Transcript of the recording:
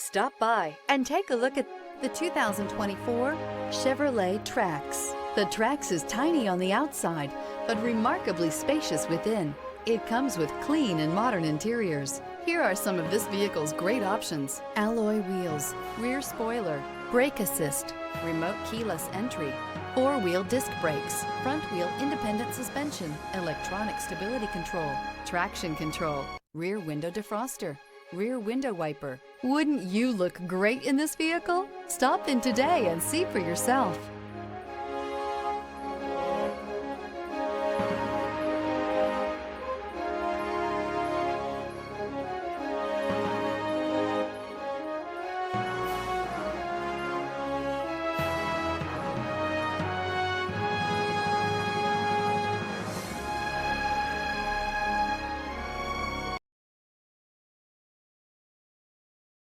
Stop by and take a look at the 2024 Chevrolet Trax. The Trax is tiny on the outside, but remarkably spacious within. It comes with clean and modern interiors. Here are some of this vehicle's great options: alloy wheels, rear spoiler, brake assist, remote keyless entry, four-wheel disc brakes, front-wheel independent suspension, electronic stability control, traction control, rear window defroster, rear window wiper. Wouldn't you look great in this vehicle? Stop in today and see for yourself.